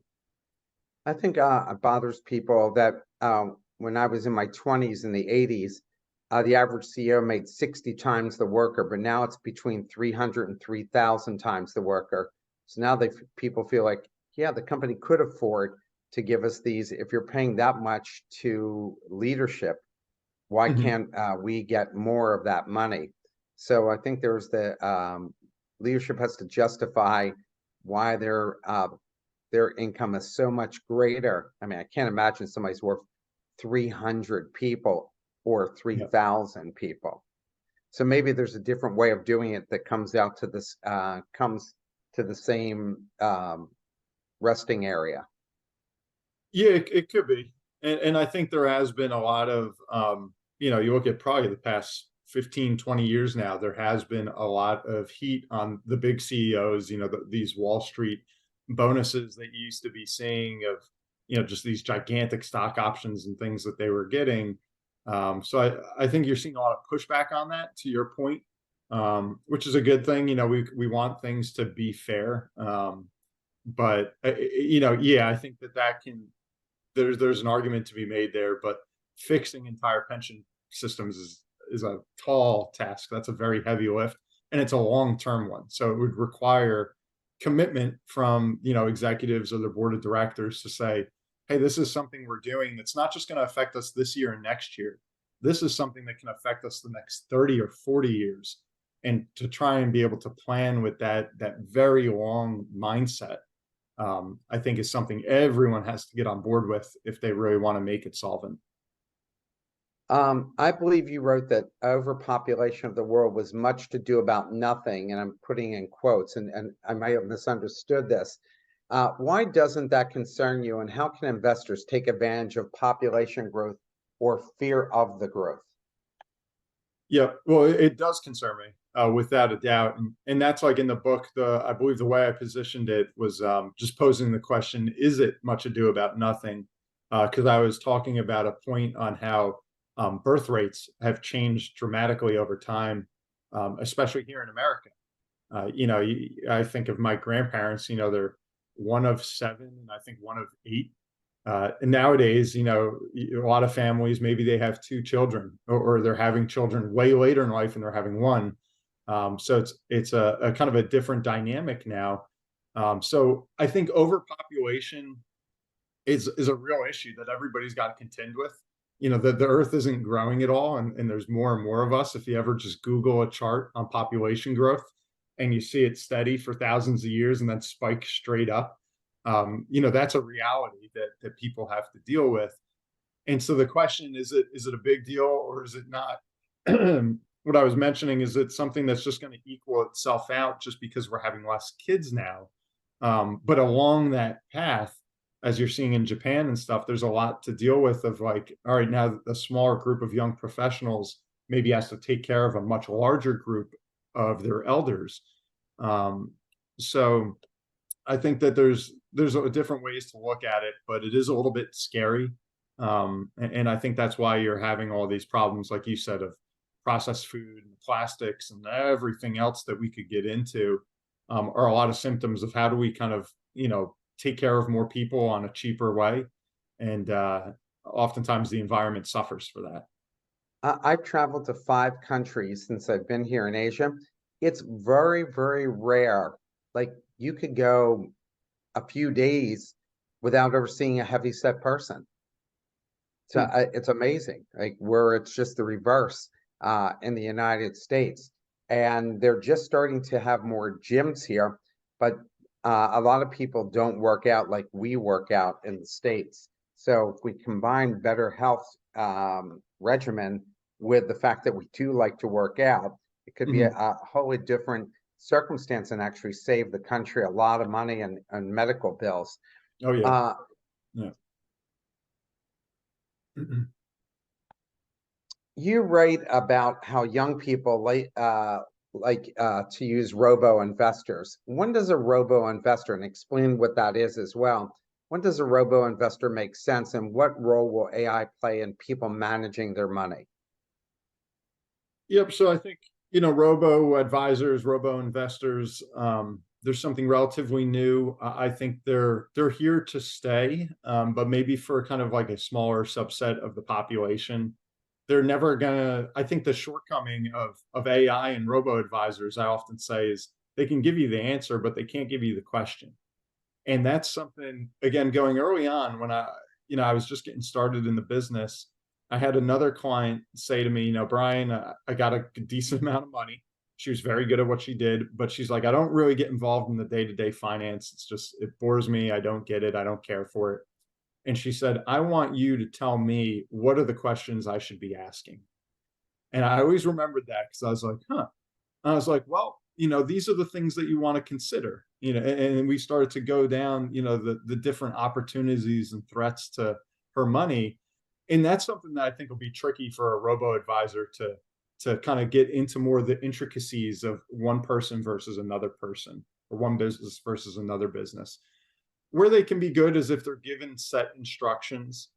Speaker 1: I think it bothers people that when I was in my 20s in the 80s, the average CEO made 60 times the worker, but now it's between 300 and 3,000 times the worker. So now people feel like, yeah, the company could afford to give us these. If you're paying that much to leadership, why
Speaker 2: Mhm.
Speaker 1: can't we get more of that money? So I think there's the leadership has to justify why their income is so much greater. I mean, I can't imagine somebody's worth 300 people or
Speaker 2: Yeah.
Speaker 1: 3,000 people. So maybe there's a different way of doing it that comes to the same resting area.
Speaker 2: Yeah, it could be. And I think there has been a lot of, you look at probably the past 15, 20 years now, there has been a lot of heat on the big CEOs, these Wall Street bonuses that you used to be seeing of, just these gigantic stock options and things that they were getting. So I think you're seeing a lot of pushback on that, to your point, which is a good thing. We want things to be fair. But yeah, I think that can, there's an argument to be made there, but fixing entire pension systems is a tall task. That's a very heavy lift, and it's a long-term one. So it would require commitment from, executives or the board of directors to say, hey, this is something we're doing that's not just going to affect us this year and next year. This is something that can affect us the next 30 or 40 years. And to try and be able to plan with that very long mindset, I think is something everyone has to get on board with if they really want to make it solvent.
Speaker 1: I believe you wrote that overpopulation of the world was much to do about nothing, and I'm putting in quotes, and I might have misunderstood this. Why doesn't that concern you, and how can investors take advantage of population growth or fear of the growth?
Speaker 2: Yeah, well, it does concern me, without a doubt, and that's like in the book. I believe the way I positioned it was, just posing the question: is it much ado about nothing? because I was talking about a point on how birth rates have changed dramatically over time, especially here in America. I think of my grandparents, they're one of seven, and I think one of eight. And nowadays, a lot of families, maybe they have two children, or they're having children way later in life and they're having one. So it's a kind of a different dynamic now. So I think overpopulation is a real issue that everybody's got to contend with. The earth isn't growing at all, and there's more and more of us. If you ever just Google a chart on population growth and you see it steady for thousands of years and then spike straight up, that's a reality that people have to deal with. And so the question is it a big deal or is it not? What I was mentioning is it's something that's just going to equal itself out just because we're having less kids now. But along that path, as you're seeing in Japan and stuff, there's a lot to deal with of like, all right, now a smaller group of young professionals maybe has to take care of a much larger group of their elders. So I think that there's different ways to look at it, but it is a little bit scary. And I think that's why you're having all these problems, like you said, of processed food and plastics and everything else that we could get into, are a lot of symptoms of how do we kind of, take care of more people on a cheaper way. And oftentimes the environment suffers for that.
Speaker 1: I've traveled to 5 countries since I've been here in Asia. It's very, very rare. Like you could go a few days without ever seeing a heavy set person. So it's amazing, like where it's just the reverse in the United States. And they're just starting to have more gyms here, but a lot of people don't work out like we work out in the States. So if we combine better health regimen with the fact that we do like to work out, it could be
Speaker 2: Mhm.
Speaker 1: a wholly different circumstance and actually save the country a lot of money and medical bills.
Speaker 2: Oh yeah.
Speaker 1: Uh,
Speaker 2: Yeah.
Speaker 1: You write about how young people like to use robo investors. When does a robo investor, and explain what that is as well, when does a robo investor make sense, and what role will AI play in people managing their money?
Speaker 2: Yep. So I think, robo advisors, robo investors, there's something relatively new. I think they're here to stay, but maybe for kind of like a smaller subset of the population. They're never gonna. I think the shortcoming of AI and robo advisors, I often say, is they can give you the answer, but they can't give you the question. And that's something, again, going early on when I was just getting started in the business. I had another client say to me, Bryan, I got a decent amount of money. She was very good at what she did, but she's like, I don't really get involved in the day-to-day finance. It bores me. I don't get it. I don't care for it. And she said, I want you to tell me what are the questions I should be asking. And I always remembered that because I was like, huh. I was like, well, these are the things that you want to consider, and we started to go down, the different opportunities and threats to her money. And that's something that I think will be tricky for a robo advisor to kind of get into more of the intricacies of one person versus another person, or one business versus another business. Where they can be good is if they're given set instructions.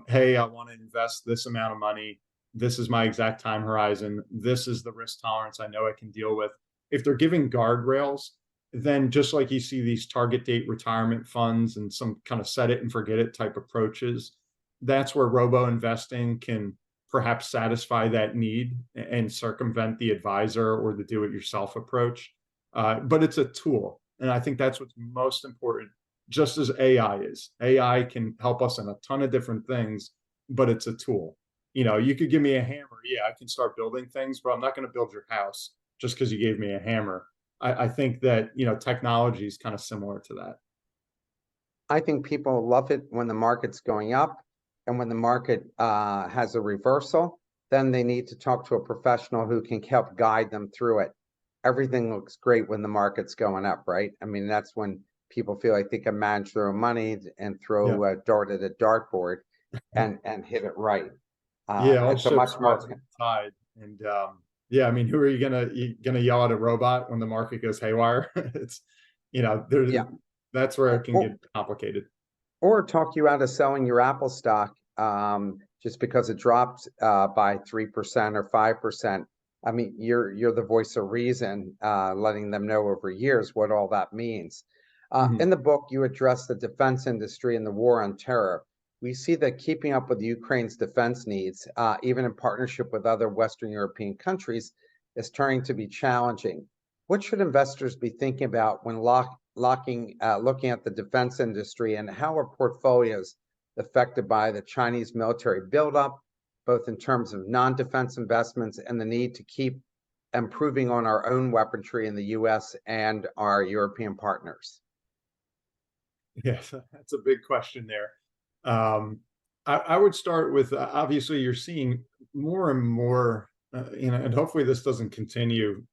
Speaker 2: Hey, I want to invest this amount of money. This is my exact time horizon. This is the risk tolerance I know I can deal with. If they're giving guardrails, then just like you see these target date retirement funds and some kind of set it and forget it type approaches, that's where robo investing can perhaps satisfy that need and circumvent the advisor or the do it yourself approach. But it's a tool. And I think that's what's most important, just as AI is. AI can help us in a ton of different things, but it's a tool. You could give me a hammer. Yeah, I can start building things, but I'm not going to build your house just because you gave me a hammer. I think that, technology is kind of similar to that.
Speaker 1: I think people love it when the market's going up, and when the market has a reversal, then they need to talk to a professional who can help guide them through it. Everything looks great when the market's going up, right? I mean, that's when people feel like they can manage their own money and
Speaker 2: Yeah.
Speaker 1: throw a dart at a dartboard and hit it right.
Speaker 2: Yeah. All
Speaker 1: It's a
Speaker 2: ships
Speaker 1: much
Speaker 2: rise
Speaker 1: more,
Speaker 2: with the tide. And yeah, I mean, who are you gonna yell at a robot when the market goes haywire? It's, there,
Speaker 1: yeah.
Speaker 2: that's where it can get
Speaker 1: Well,
Speaker 2: complicated.
Speaker 1: or talk you out of selling your Apple stock just because it dropped by 3% or 5%. I mean, you're the voice of reason, letting them know over years what all that means.
Speaker 2: Mhm.
Speaker 1: In the book, you address the defense industry and the war on terror. We see that keeping up with Ukraine's defense needs, even in partnership with other Western European countries, is turning to be challenging. What should investors be thinking about when looking at the defense industry, and how are portfolios affected by the Chinese military buildup, both in terms of non-defense investments and the need to keep improving on our own weaponry in the US and our European partners?
Speaker 2: Yes, that's a big question there. Um, I would start with obviously you're seeing more and more, and hopefully this doesn't continue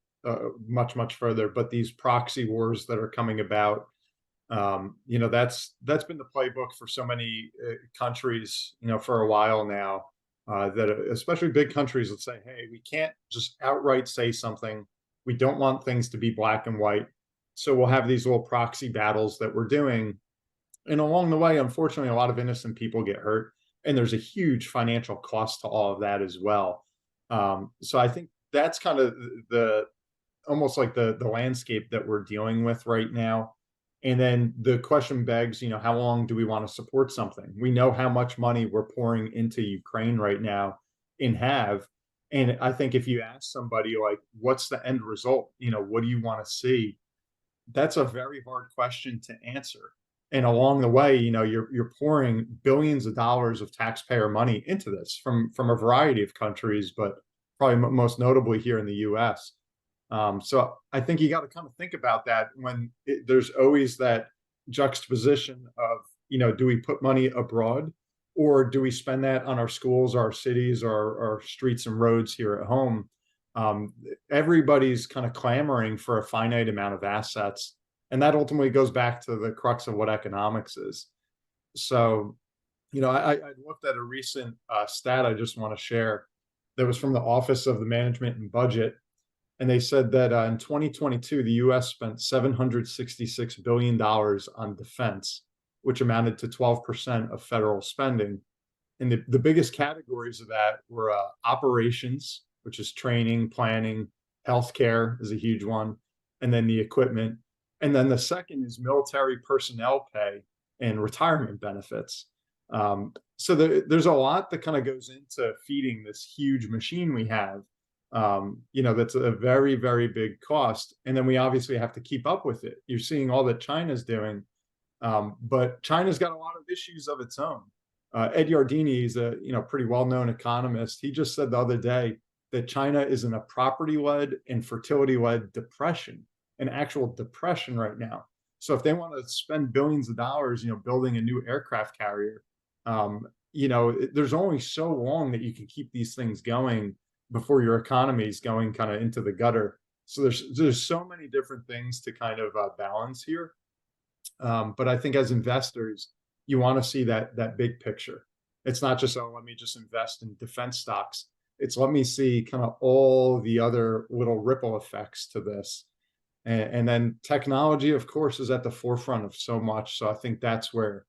Speaker 2: much further. But these proxy wars that are coming about, that's been the playbook for so many countries, for a while now. That especially big countries that say, "Hey, we can't just outright say something. We don't want things to be black and white, so we'll have these little proxy battles that we're doing." And along the way, unfortunately, a lot of innocent people get hurt, and there's a huge financial cost to all of that as well. So I think that's kind of the almost like the landscape that we're dealing with right now. And then the question begs, how long do we want to support something? We know how much money we're pouring into Ukraine right now and have. And I think if you ask somebody like, what's the end result? What do you want to see? That's a very hard question to answer. And along the way, you're pouring billions of dollars of taxpayer money into this from a variety of countries, but probably most notably here in the U.S. So I think you got to kind of think about that when there's always that juxtaposition of, do we put money abroad, or do we spend that on our schools, our cities, our streets and roads here at home? Um, Everybody's kind of clamoring for a finite amount of assets. And that ultimately goes back to the crux of what economics is. So, I looked at a recent stat I just want to share that was from the Office of the Management and Budget. And they said that in 2022, the US spent $766 billion on defense, which amounted to 12% of federal spending. And the biggest categories of that were operations, which is training, planning, healthcare is a huge one, and then the equipment. And then the second is military personnel pay and retirement benefits. So there's a lot that kind of goes into feeding this huge machine we have. That's a very, very big cost. And then we obviously have to keep up with it. You're seeing all that China's doing, but China's got a lot of issues of its own. Ed Yardeni is a pretty well-known economist. He just said the other day that China is in a property-led and fertility-led depression, an actual depression right now. So if they want to spend billions of dollars, building a new aircraft carrier, there's only so long that you can keep these things going before your economy is going kind of into the gutter. So there's so many different things to kind of balance here. But I think as investors, you want to see that big picture. It's not just, oh, let me just invest in defense stocks. It's let me see kind of all the other little ripple effects to this. And then technology, of course, is at the forefront of so much. So I think that's where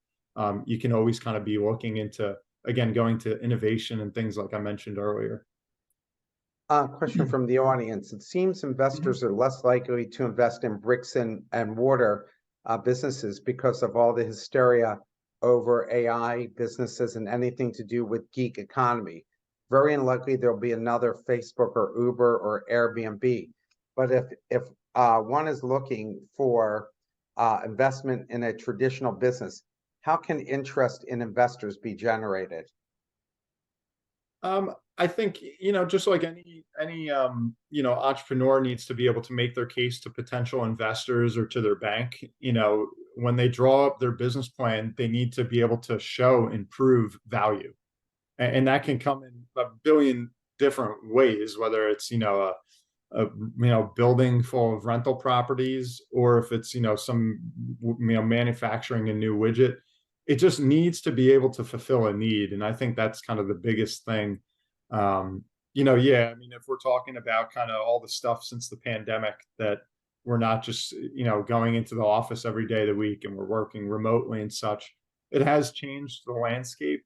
Speaker 2: you can always kind of be looking into, again, going to innovation and things like I mentioned earlier.
Speaker 1: Question from the audience. It seems investors are less likely to invest in bricks and mortar businesses because of all the hysteria over AI businesses and anything to do with geek economy. Very unlikely there'll be another Facebook or Uber or Airbnb. But if one is looking for investment in a traditional business, how can interest in investors be generated?
Speaker 2: I think, just like any entrepreneur needs to be able to make their case to potential investors or to their bank. When they draw up their business plan, they need to be able to show and prove value. And that can come in a billion different ways, whether it's, building full of rental properties, or if it's, some, manufacturing a new widget. It just needs to be able to fulfill a need. And I think that's kind of the biggest thing. Yeah, I mean, if we're talking about kind of all the stuff since the pandemic, that we're not just, going into the office every day of the week and we're working remotely and such. it has changed the landscape.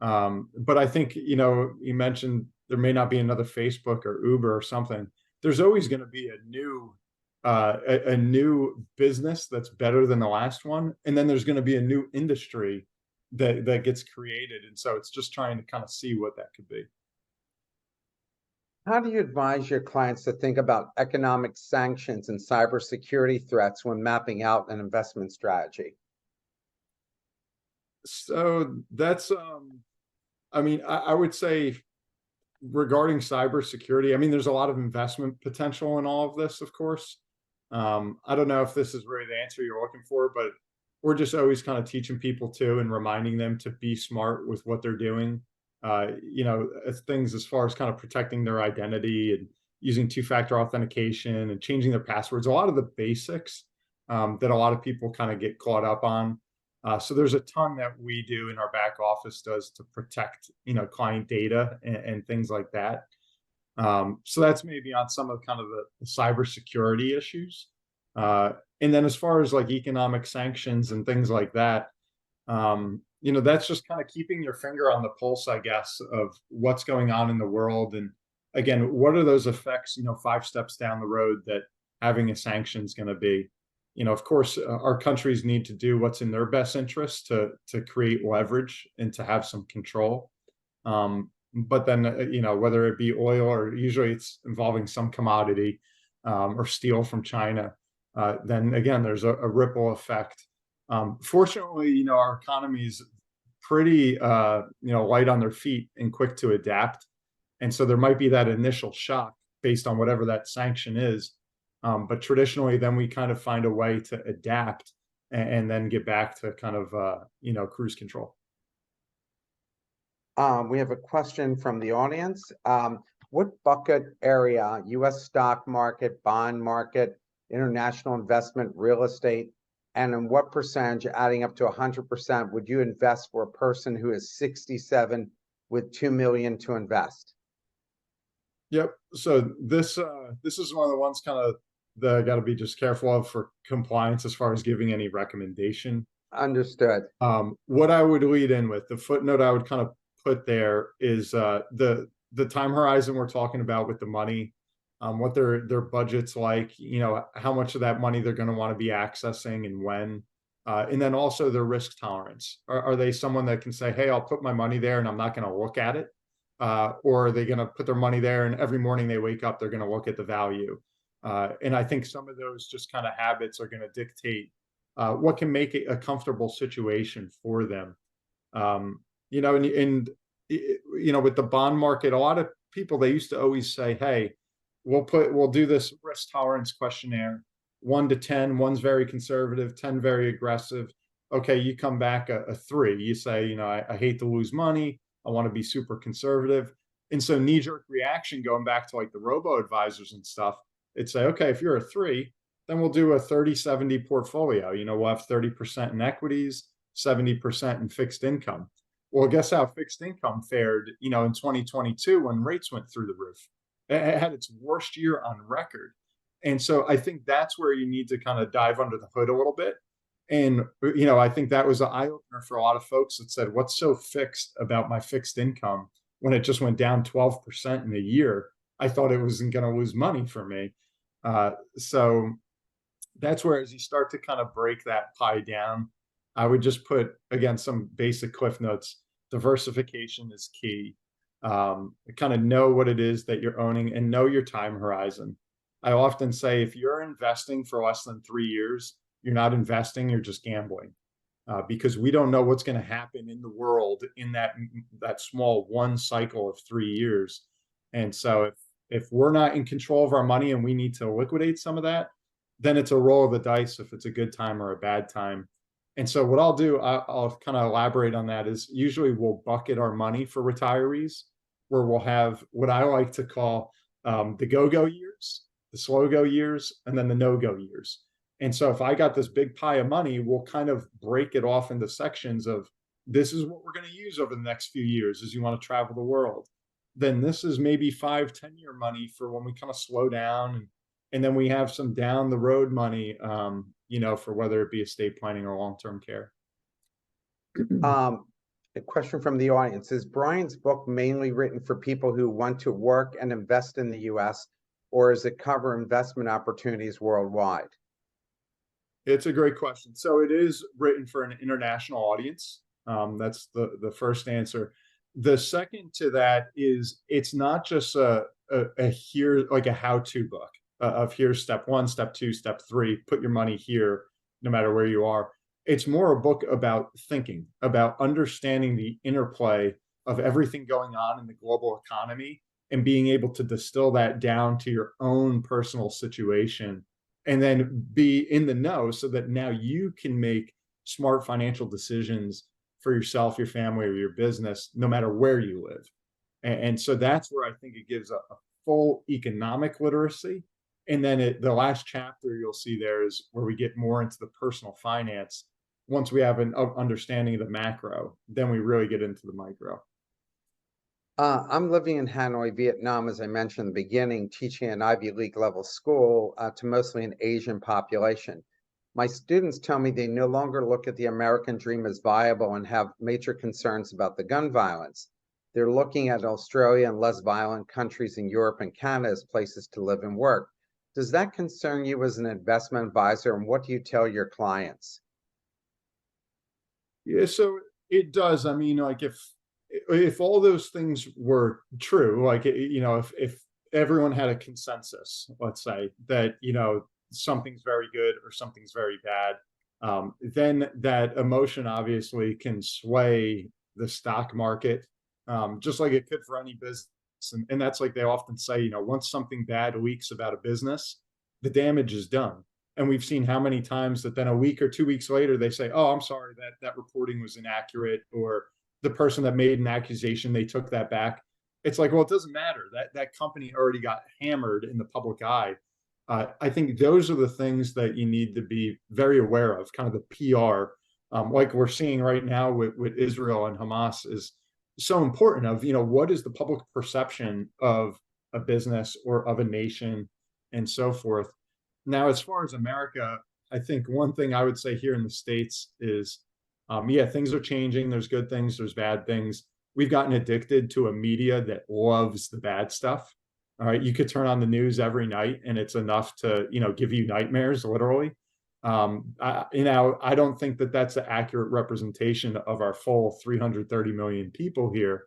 Speaker 2: But I think, you mentioned there may not be another Facebook or Uber or something. There's always going to be a new business that's better than the last one, and then there's going to be a new industry that gets created, and so it's just trying to kind of see what that could be.
Speaker 1: How do you advise your clients to think about economic sanctions and cybersecurity threats when mapping out an investment strategy?
Speaker 2: So that's, I mean, I would say regarding cybersecurity, I mean, there's a lot of investment potential in all of this, of course. I don't know if this is really the answer you're looking for, but we're just always kind of teaching people too and reminding them to be smart with what they're doing. As things as far as kind of protecting their identity and using two-factor authentication and changing their passwords, a lot of the basics that a lot of people kind of get caught up on. So there's a ton that we do in our back office does to protect, client data and things like that. So that's maybe on some of kind of the cybersecurity issues. And then as far as like economic sanctions and things like that, that's just kind of keeping your finger on the pulse, I guess, of what's going on in the world. And again, what are those effects, 5 steps down the road that having a sanction is going to be? Of course, our countries need to do what's in their best interest to create leverage and to have some control. But then, whether it be oil or usually it's involving some commodity or steel from China, then again, there's a ripple effect. Fortunately, our economy is pretty, light on their feet and quick to adapt. And so there might be that initial shock based on whatever that sanction is. But traditionally, then we kind of find a way to adapt and then get back to kind of, cruise control.
Speaker 1: We have a question from the audience. What bucket area, US stock market, bond market, international investment, real estate, and in what percentage, adding up to 100%, would you invest for a person who is 67 with 2 million to invest?
Speaker 2: Yep. So this is one of the ones kind of that I got to be just careful of for compliance as far as giving any recommendation.
Speaker 1: Understood.
Speaker 2: What I would lead in with the footnote I would kind of put there is the time horizon we're talking about with the money, what their budget's like, how much of that money they're going to want to be accessing and when, and then also their risk tolerance. Are they someone that can say, hey, I'll put my money there and I'm not going to look at it? Or are they going to put their money there and every morning they wake up, they're going to look at the value? And I think some of those just kind of habits are going to dictate what can make it a comfortable situation for them. And with the bond market, a lot of people, they used to always say, hey, we'll do this risk tolerance questionnaire, 1 to 10, one's very conservative, 10 very aggressive. Okay, you come back a 3. You say, I hate to lose money. I want to be super conservative. And so knee-jerk reaction, going back to like the robo advisors and stuff, it'd say, okay, if you're a 3, then we'll do a 30-70 portfolio. We'll have 30% in equities, 70% in fixed income. Well, guess how fixed income fared, in 2022 when rates went through the roof. It had its worst year on record. And so I think that's where you need to kind of dive under the hood a little bit. And, I think that was an eye opener for a lot of folks that said, what's so fixed about my fixed income when it just went down 12% in a year? I thought it wasn't going to lose money for me. So that's where, as you start to kind of break that pie down, I would just put, again, some basic cliff notes. Diversification is key. Kind of know what it is that you're owning and know your time horizon. I often say if you're investing for less than 3 years, you're not investing, you're just gambling. Because we don't know what's going to happen in the world in that small one cycle of 3 years. And so if we're not in control of our money and we need to liquidate some of that, then it's a roll of the dice if it's a good time or a bad time. And so what I'll do, I'll kind of elaborate on that, is usually we'll bucket our money for retirees, where we'll have what I like to call the go-go years, the slow-go years, and then the no-go years. And so if I got this big pie of money, we'll kind of break it off into sections of, this is what we're going to use over the next few years as you want to travel the world. Then this is maybe 5-10 year money for when we kind of slow down. And then we have some down the road money, for whether it be estate planning or long-term care.
Speaker 1: A question from the audience. Is Bryan's book mainly written for people who want to work and invest in the US, or does it cover investment opportunities worldwide?
Speaker 2: It's a great question. So it is written for an international audience. That's the first answer. The second to that is it's not just a here like a how-to book of here's step one, step two, step three, put your money here, no matter where you are. It's more a book about thinking, about understanding the interplay of everything going on in the global economy and being able to distill that down to your own personal situation and then be in the know so that now you can make smart financial decisions for yourself, your family, or your business, no matter where you live. And so that's where I think it gives a full economic literacy. And then the last chapter you'll see there is where we get more into the personal finance. Once we have an understanding of the macro, then we really get into the micro.
Speaker 1: I'm living in Hanoi, Vietnam, as I mentioned in the beginning, teaching an Ivy League level school to mostly an Asian population. My students tell me they no longer look at the American dream as viable and have major concerns about the gun violence. They're looking at Australia and less violent countries in Europe and Canada as places to live and work. Does that concern you as an investment advisor, and what do you tell your clients?
Speaker 2: Yeah, so it does. I mean, like if all those things were true, like if everyone had a consensus, let's say that something's very good or something's very bad, then that emotion obviously can sway the stock market, just like it could for any business. And that's like they often say, once something bad leaks about a business, the damage is done. And we've seen how many times that then a week or 2 weeks later, they say, oh, I'm sorry, that reporting was inaccurate, or the person that made an accusation, they took that back. It's like, well, it doesn't matter. That company already got hammered in the public eye. I think those are the things that you need to be very aware of, kind of the PR, like we're seeing right now with Israel and Hamas is so important of, what is the public perception of a business or of a nation and so forth. Now, as far as America, I think one thing I would say here in the States is, yeah, things are changing. There's good things, there's bad things. We've gotten addicted to a media that loves the bad stuff. All right, you could turn on the news every night, and it's enough to, give you nightmares, literally. I don't think that that's an accurate representation of our full 330 million people here.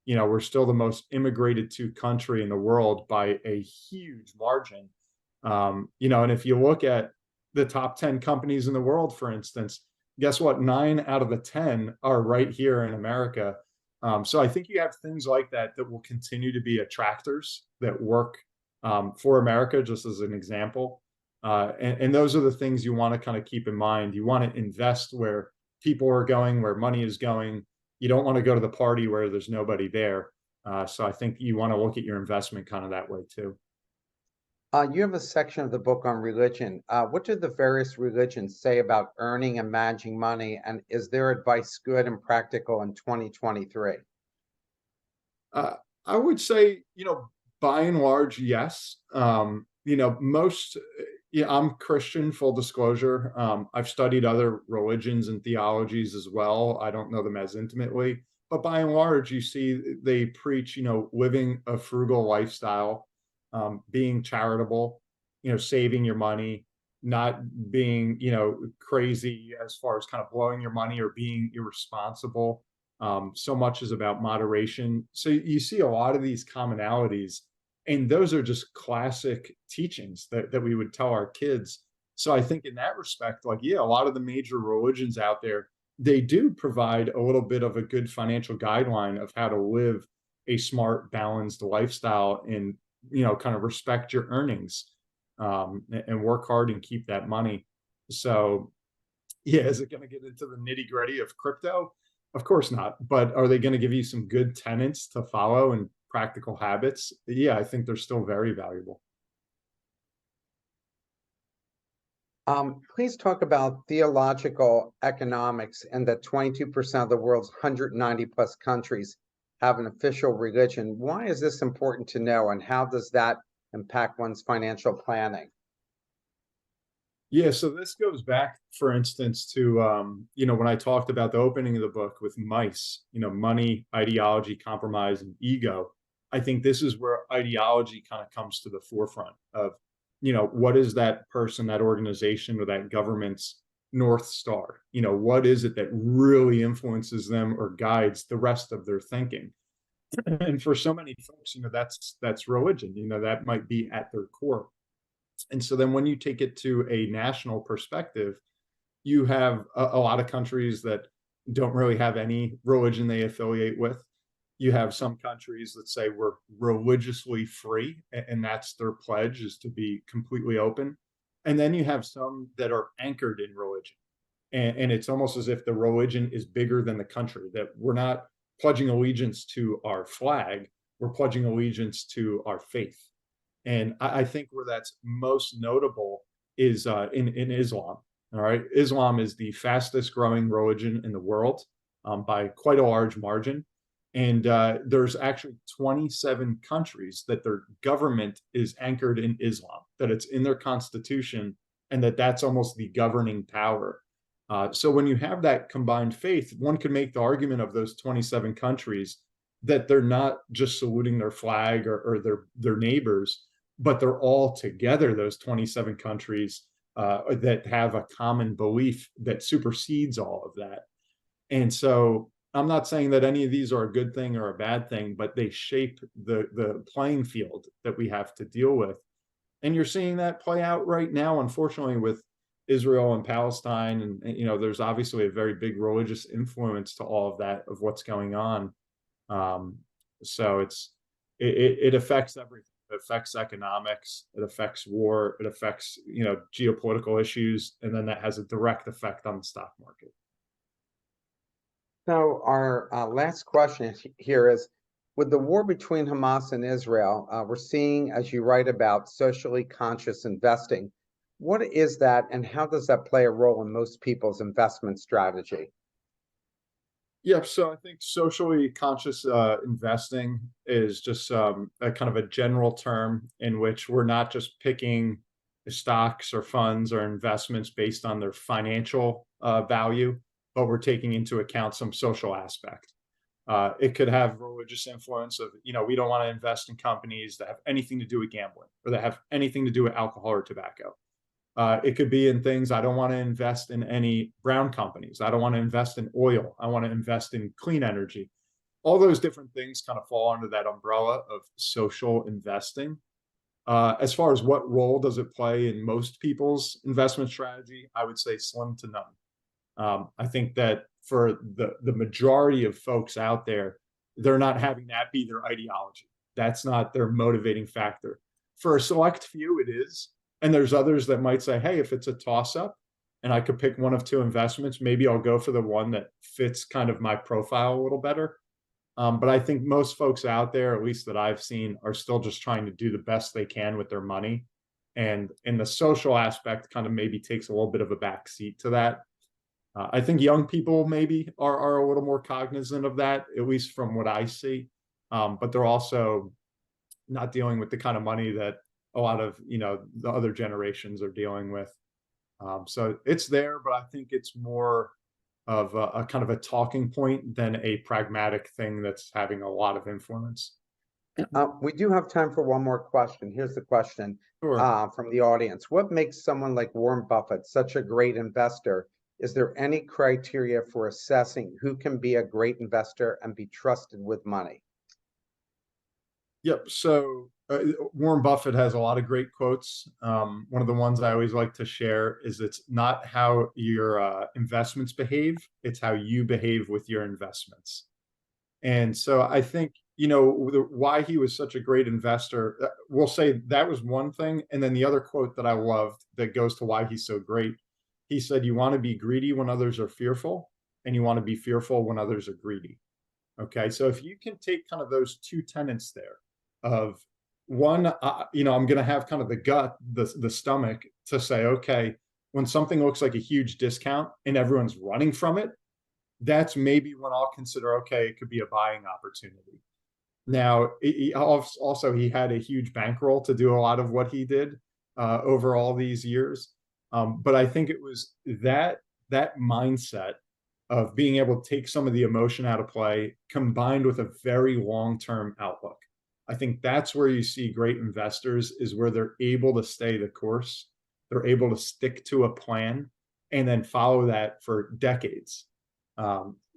Speaker 2: We're still the most immigrated to country in the world by a huge margin. And if you look at the top 10 companies in the world, for instance, guess what? 9 out of the 10 are right here in America. So I think you have things like that that will continue to be attractors that work for America, just as an example. And those are the things you want to kind of keep in mind. You want to invest where people are going, where money is going. You don't want to go to the party where there's nobody there. So I think you want to look at your investment kind of that way too.
Speaker 1: You have a section of the book on religion. What do the various religions say about earning and managing money, and is their advice good and practical in 2023?
Speaker 2: Uh, I would say, by and large, yes. Most, yeah, I'm Christian, full disclosure. I've studied other religions and theologies as well. I don't know them as intimately, but by and large, you see they preach, living a frugal lifestyle, being charitable, saving your money, not being, crazy as far as kind of blowing your money or being irresponsible. So much is about moderation. So you see a lot of these commonalities, and those are just classic teachings that we would tell our kids. So I think in that respect, like, yeah, a lot of the major religions out there, they do provide a little bit of a good financial guideline of how to live a smart, balanced lifestyle and, kind of respect your earnings, and work hard and keep that money. So yeah, is it going to get into the nitty gritty of crypto? Of course not. But are they going to give you some good tenets to follow and practical habits? Yeah, I think they're still very valuable.
Speaker 1: Please talk about theological economics and that 22% of the world's 190 plus countries have an official religion. Why is this important to know, and how does that impact one's financial planning?
Speaker 2: Yeah, so this goes back, for instance, to when I talked about the opening of the book with mice, money, ideology, compromise, and ego. I think this is where ideology kind of comes to the forefront of, what is that person, that organization, or that government's North Star? What is it that really influences them or guides the rest of their thinking? And for so many folks, that's religion, that might be at their core. And so then when you take it to a national perspective, you have a lot of countries that don't really have any religion they affiliate with. You have some countries that say we're religiously free, and that's their pledge, is to be completely open. And then you have some that are anchored in religion. And it's almost as if the religion is bigger than the country, that we're not pledging allegiance to our flag, we're pledging allegiance to our faith. And I think where that's most notable is in Islam. All right, Islam is the fastest growing religion in the world, by quite a large margin, and there's actually 27 countries that their government is anchored in Islam, that it's in their constitution, and that's almost the governing power. So when you have that combined faith, one could make the argument of those 27 countries that they're not just saluting their flag or their neighbors, but they're all together, those 27 countries that have a common belief that supersedes all of that. And so I'm not saying that any of these are a good thing or a bad thing, but they shape the playing field that we have to deal with. And you're seeing that play out right now, unfortunately, with Israel and Palestine. And there's obviously a very big religious influence to all of that, of what's going on. Um, so it affects everything. It affects economics. It affects war. It affects geopolitical issues, and then that has a direct effect on the stock market.
Speaker 1: So our last question here is, with the war between Hamas and Israel, we're seeing, as you write about, socially conscious investing. What is that, and how does that play a role in most people's investment strategy?
Speaker 2: Yeah, so I think socially conscious investing is just a kind of a general term in which we're not just picking stocks or funds or investments based on their financial value, but we're taking into account some social aspect. It could have religious influence of, we don't want to invest in companies that have anything to do with gambling or that have anything to do with alcohol or tobacco. It could be in things, I don't want to invest in any brown companies. I don't want to invest in oil. I want to invest in clean energy. All those different things kind of fall under that umbrella of social investing. As far as what role does it play in most people's investment strategy, I would say slim to none. I think that for the majority of folks out there, they're not having that be their ideology. That's not their motivating factor. For a select few, it is. And there's others that might say, hey, if it's a toss up and I could pick one of two investments, maybe I'll go for the one that fits kind of my profile a little better. But I think most folks out there, at least that I've seen, are still just trying to do the best they can with their money. And in the social aspect kind of maybe takes a little bit of a back seat to that. I think young people maybe are a little more cognizant of that, at least from what I see. But they're also not dealing with the kind of money that a lot of the other generations are dealing with. So it's there, but I think it's more of a kind of a talking point than a pragmatic thing that's having a lot of influence.
Speaker 1: We do have time for one more question. Here's the question
Speaker 2: Sure.
Speaker 1: from the audience. What makes someone like Warren Buffett such a great investor? Is there any criteria for assessing who can be a great investor and be trusted with money?
Speaker 2: Yep. So Warren Buffett has a lot of great quotes. One of the ones I always like to share is, it's not how your investments behave, it's how you behave with your investments. And so I think, why he was such a great investor, we'll say that was one thing. And then the other quote that I loved that goes to why he's so great, he said, you want to be greedy when others are fearful, and you want to be fearful when others are greedy. Okay. So if you can take kind of those two tenets there of one, I'm going to have kind of the gut, the stomach to say, okay, when something looks like a huge discount and everyone's running from it, that's maybe when I'll consider, okay, it could be a buying opportunity. Now, he had a huge bankroll to do a lot of what he did over all these years. But I think it was that mindset of being able to take some of the emotion out of play combined with a very long-term outlook. I think that's where you see great investors, is where they're able to stay the course. They're able to stick to a plan and then follow that for decades.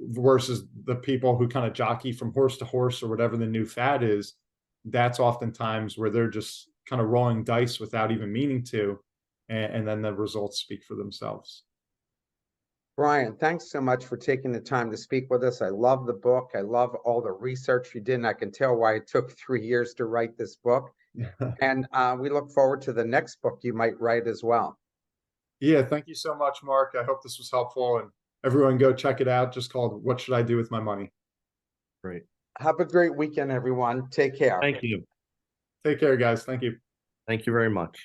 Speaker 2: Versus the people who kind of jockey from horse to horse or whatever the new fad is. That's oftentimes where they're just kind of rolling dice without even meaning to, and then the results speak for themselves.
Speaker 1: Bryan, thanks so much for taking the time to speak with us. I love the book. I love all the research you did, and I can tell why it took 3 years to write this book. And we look forward to the next book you might write as well.
Speaker 2: Yeah, thank you so much, Mark. I hope this was helpful, and everyone go check it out. Just called "What Should I Do with My Money?"
Speaker 3: Great.
Speaker 1: Have a great weekend, everyone. Take care.
Speaker 3: Thank you.
Speaker 2: Take care, guys. Thank you.
Speaker 3: Thank you very much.